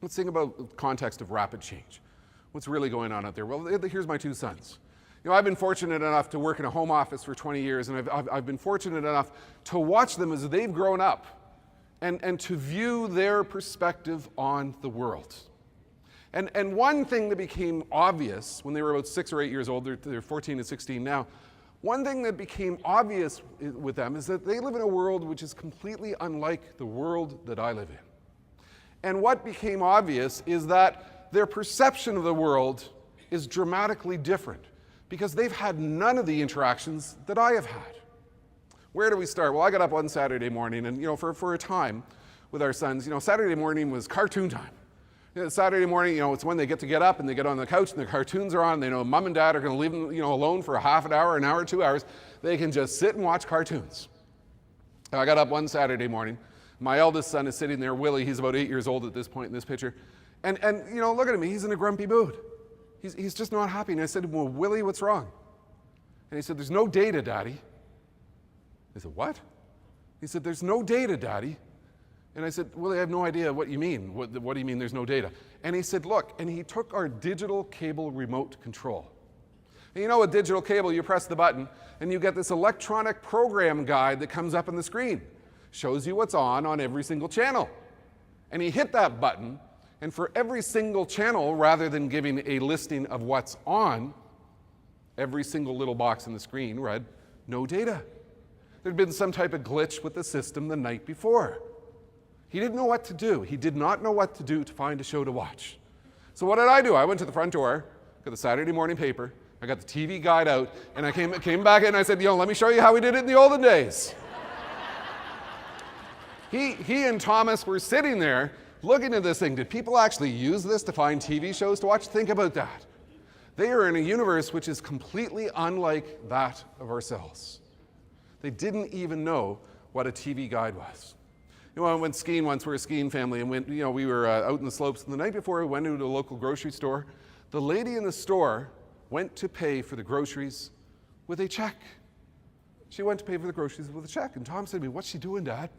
Let's think about the context of rapid change. What's really going on out there? Well, here's my two sons. I've been fortunate enough to work in a home office for 20 years, and I've been fortunate enough to watch them as they've grown up and to view their perspective on the world. And one thing that became obvious when they were about 6 or 8 years old, they're 14 and 16 now, one thing that became obvious with them is that they live in a world which is completely unlike the world that I live in. And what became obvious is that their perception of the world is dramatically different because they've had none of the interactions that I have had. Where do we start? Well, I got up one Saturday morning, and for a time with our sons, Saturday morning was cartoon time. Saturday morning, it's when they get up and they get on the couch and the cartoons are on. They know mom and dad are going to leave them, alone for a half an hour, 2 hours. They can just sit and watch cartoons. I got up one Saturday morning. My eldest son is sitting there, Willie. He's about 8 years old at this point in this picture. And look at him. He's in a grumpy mood. He's just not happy. And I said, well, Willie, what's wrong? And he said, there's no data, Daddy. I said, what? He said, there's no data, Daddy. And I said, Willie, I have no idea what you mean. What do you mean there's no data? And he said, look, and he took our digital cable remote control. And with digital cable, you press the button, and you get this electronic program guide that comes up on the screen. Shows you what's on every single channel. And he hit that button, and for every single channel, rather than giving a listing of what's on, every single little box on the screen read, no data. There'd been some type of glitch with the system the night before. He didn't know what to do. He did not know what to do to find a show to watch. So what did I do? I went to the front door, got the Saturday morning paper, I got the TV guide out, and I came back in and I said, let me show you how we did it in the olden days. He and Thomas were sitting there looking at this thing. Did people actually use this to find TV shows to watch? Think about that. They are in a universe which is completely unlike that of ourselves. They didn't even know what a TV guide was. I went skiing once. We were a skiing family, and we were out in the slopes. And the night before, we went into a local grocery store. The lady in the store went to pay for the groceries with a check. She went to pay for the groceries with a check. And Tom said to me, what's she doing, Dad?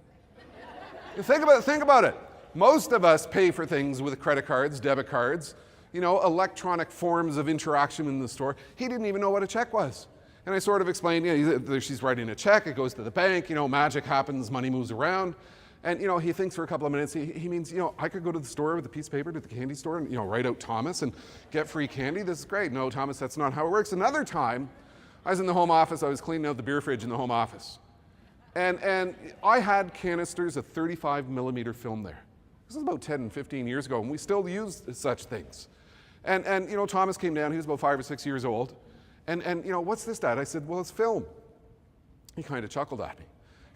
Think about it. Most of us pay for things with credit cards, debit cards, electronic forms of interaction in the store. He didn't even know what a check was. And I sort of explained, she's writing a check, it goes to the bank, magic happens, money moves around. And, he thinks for a couple of minutes, he means, I could go to the store with a piece of paper to the candy store and, write out Thomas and get free candy. This is great. No, Thomas, that's not how it works. Another time, I was in the home office. I was cleaning out the beer fridge in the home office. And I had canisters of 35 millimeter film there. This was about 10, 15 years ago, and we still use such things. And Thomas came down. He was about 5 or 6 years old. And what's this, Dad? I said, well, it's film. He kind of chuckled at me.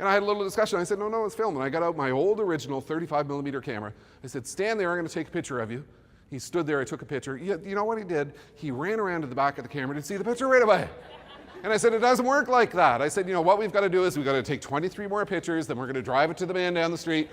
And I had a little discussion. I said, no, it's film. And I got out my old original 35 millimeter camera. I said, stand there, I'm going to take a picture of you. He stood there, I took a picture. You know what he did? He ran around to the back of the camera to see the picture right away. And I said, it doesn't work like that. I said, what we've got to do is we've got to take 23 more pictures, then we're going to drive it to the man down the street.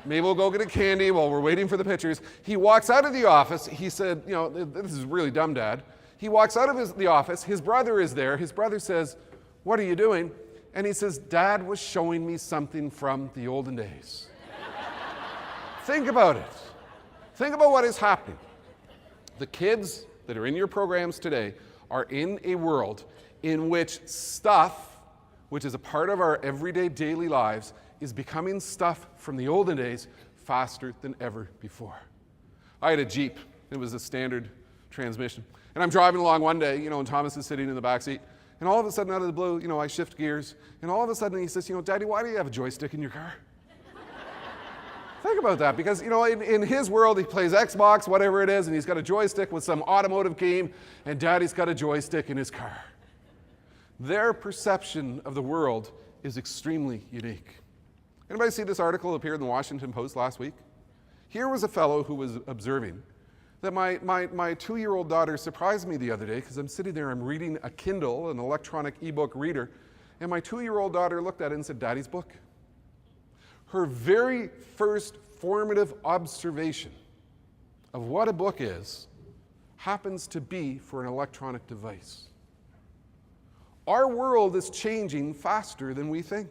Maybe we'll go get a candy while we're waiting for the pictures. He walks out of the office. He said, this is really dumb, Dad. He walks out of the office. His brother is there. His brother says, what are you doing? And he says, Dad was showing me something from the olden days. Think about it. Think about what is happening. The kids that are in your programs today are in a world in which stuff, which is a part of our everyday daily lives, is becoming stuff from the olden days faster than ever before. I had a Jeep. It was a standard transmission. And I'm driving along one day, and Thomas is sitting in the back seat. And all of a sudden, out of the blue, I shift gears. And all of a sudden, he says, Daddy, why do you have a joystick in your car? Think about that, because, in his world, he plays Xbox, whatever it is, and he's got a joystick with some automotive game, and Daddy's got a joystick in his car. Their perception of the world is extremely unique. Anybody see this article appear in the Washington Post last week? Here was a fellow who was observing that my 2-year-old daughter surprised me the other day because I'm sitting there, I'm reading a Kindle, an electronic ebook reader, and my 2-year-old daughter looked at it and said, Daddy's book. Her very first formative observation of what a book is happens to be for an electronic device. Our world is changing faster than we think.